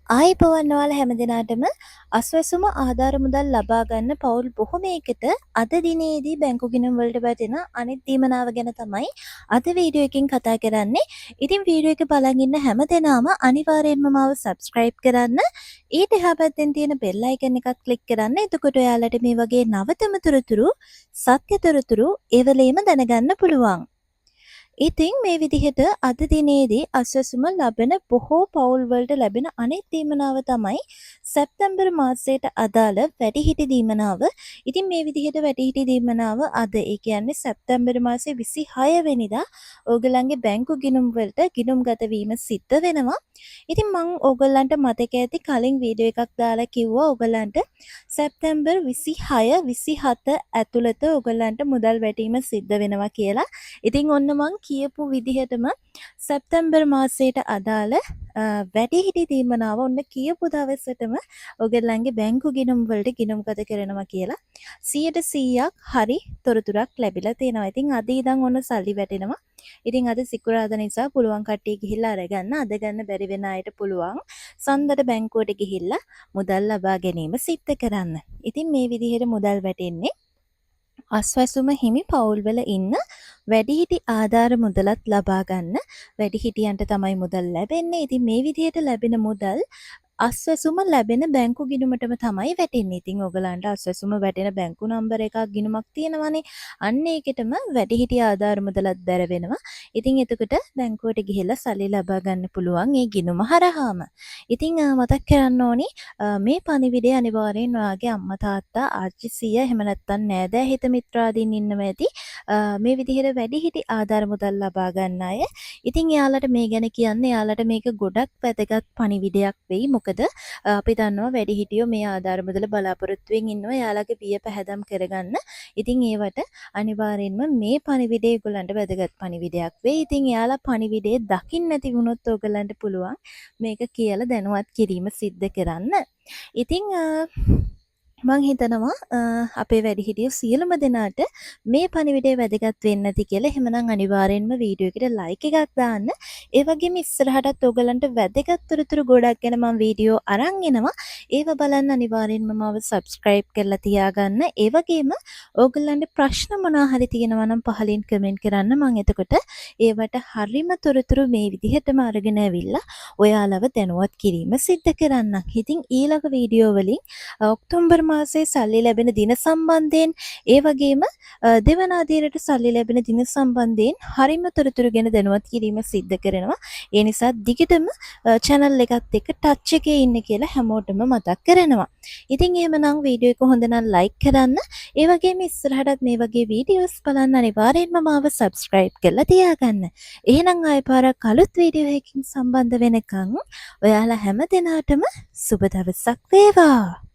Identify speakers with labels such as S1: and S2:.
S1: ආයිබෝවන් ඔයාලා හැමදෙනාටම අස්වැසුම ආධාර මුදල් ලබා ගන්න පවුල් බොහොමයකට අද දිනේදී බැංකු ගිණුම් වලට වැටෙන අනිත් දීමනාව ගැන තමයි අද වීඩියෝ එකකින් කතා කරන්නේ. ඉතින් වීඩියෝ එක බලන් ඉන්න හැමදෙනාම අනිවාර්යයෙන්ම මාව subscribe කරන්න. ඊට එහා පැත්තෙන් තියෙන bell icon එකත් click කරන්න. එතකොට ඔයාලට මේ වගේ නවතම තොරතුරු, සත්‍ය තොරතුරු ඒ වෙලේම දැනගන්න පුළුවන්. ඉතින් මේ විදිහට අද දිනේදී අස්වැසුම ලබන බොහෝ පවුල් වලට ලැබෙන අනෙක් දීමනාව තමයි සැප්තැම්බර් මාසයට අදාළ වැඩිහිටි දීමනාව. ඉතින් මේ විදිහට වැඩිහිටි දීමනාව අද ඒ කියන්නේ සැප්තැම්බර් මාසේ 26 වෙනිදා ඕගලන්ගේ බැංකු ගිණුම් වලට ගිණුම්ගත වීම සිද්ධ වෙනවා. ඉතින් මම ඕගලන්ට මතක ඇති කලින් වීඩියෝ එකක් දාලා කිව්වා ඕගලන්ට සැප්තැම්බර් 26 27 ඇතුළත ඕගලන්ට මුදල් වැටීම සිද්ධ වෙනවා කියලා. ඉතින් ඔන්න මං කියපු විදිහටම සැප්තැම්බර් මාසයට අදාළ වැඩිහිටි දීමනාව ඔන්න කියපු දවසටම ඔයගොල්ලන්ගේ බැංකු ගිණුම් වලට ගිණුම්ගත කරනවා කියලා 100%ක් හරි තොරතුරක් ලැබිලා තියෙනවා. ඉතින් අද ඉඳන් ඔන්න සල්ලි වැටෙනවා. ඉතින් අද සිකුරාදා නිසා පුළුවන් කට්ටිය ගිහිල්ලා අරගන්න. අද ගන්න බැරි වෙන අයට පුළුවන් සන්දට බැංකුවට ගිහිල්ලා මුදල් ලබා ගැනීම සිද්ධ කරන්න. ඉතින් මේ විදිහට මුදල් වැටෙන්නේ අස්වැසුම හිමි පවුල්වල ඉන්න වැඩිහිටි ආධාර මුදලත් ලබා ගන්න වැඩිහිටියන්ට තමයි මුදල් ලැබෙන්නේ. ඉතින් මේ විදිහට ලැබෙන මුදල් අස්වැසුම ලැබෙන බැංකු ගිණුමටම තමයි වැටෙන්නේ. ඉතින් ඔයගලන්ට අස්වැසුම වැටෙන බැංකු නම්බර එකක් ගිණුමක් තියෙනවනේ. අන්න ඒකටම වැඩිහිටි ආධාර මුදලත් දැර වෙනවා. ඉතින් එතකොට බැංකුවට ගිහිල්ලා සල්ලි ලබා ගන්න පුළුවන් ඒ ගිණුම හරහාම. ඉතින් මතක් කරන්න ඕනි මේ පණිවිඩය අනිවාර්යෙන් ඔයාගේ අම්මා තාත්තා ආච්චි සීයා එහෙම නැත්නම් නෑදෑ හිත මිත්‍රාදීන් ඉන්නවා ඇති. මේ විදිහට වැඩිහිටි ආධාර මුදල් ලබා ගන්න අය. ඉතින් එයාලට මේ ගැන කියන්න එයාලට මේක ගොඩක් වැදගත් පණිවිඩයක් වෙයි. මොකද අපි දන්නවා වැඩිහිටියෝ මේ ආධාර මුදල බලාපොරොත්තුෙන් ඉන්නවා එයාලගේ බිය පැහැදම් කරගන්න. ඉතින් ඒවට අනිවාර්යෙන්ම මේ පණිවිඩය ඒගොල්ලන්ට වැදගත් පණිවිඩයක් වෙයි. ඉතින් එයාලා පණිවිඩය දකින්න නැති වුණොත් ඕගලන්ට පුළුවන් මේක කියලා දැනුවත් කිරීම සිද්ධ කරන්න. ඉතින් මං හිතනවා අපේ වැඩිහිටියෝ සියලුම දෙනාට මේ පණිවිඩය වැදගත් වෙන්න ඇති කියලා. එහෙමනම් අනිවාර්යෙන්ම වීඩියෝ එකට ලයික් එකක් දාන්න. ඒ වගේම ඉස්සරහටත් ඔයගලන්ට වැදගත් තොරතුරු ගොඩක් ගැන මම වීඩියෝ අරන් එනවා. ඒව බලන්න අනිවාර්යෙන්ම මාව subscribe කරලා තියාගන්න. ඒ වගේම ඔයගලන්ට ප්‍රශ්න මොනවා හරි තියෙනවා නම් පහලින් කමෙන්ට් කරන්න. මම එතකොට ඒවට හරිම තොරතුරු මේ විදිහටම අරගෙන ඇවිල්ලා ඔයාලව දැනුවත් කිරීම සිද්ධ කරන්න. ඉතින් ඊළඟ වීඩියෝ වලින් ඔක්තෝබර් මාසේ සල්ලි ලැබෙන දින සම්බන්ධයෙන් ඒ වගේම දෙවන අදියරට සල්ලි ලැබෙන දින සම්බන්ධයෙන් හරිම තොරතුරු ගැන දැනුවත් කිරීම සිද්ධ කරනවා. ඒ නිසා දිගටම channel එකත් එක්ක touch එකේ ඉන්න කියලා හැමෝටම මතක් කරනවා. ඉතින් එහෙමනම් වීඩියෝ එක හොඳ නම් like කරන්න. ඒ වගේම ඉස්සරහටත් මේ වගේ වීඩියෝස් බලන්න අනිවාර්යෙන්ම මාව subscribe කරලා තියාගන්න. එහෙනම් ආයෙ පාරක් අලුත් වීඩියෝ එකකින් සම්බන්ධ වෙනකන් ඔයාලා හැම දිනාටම සුබ දවසක් වේවා.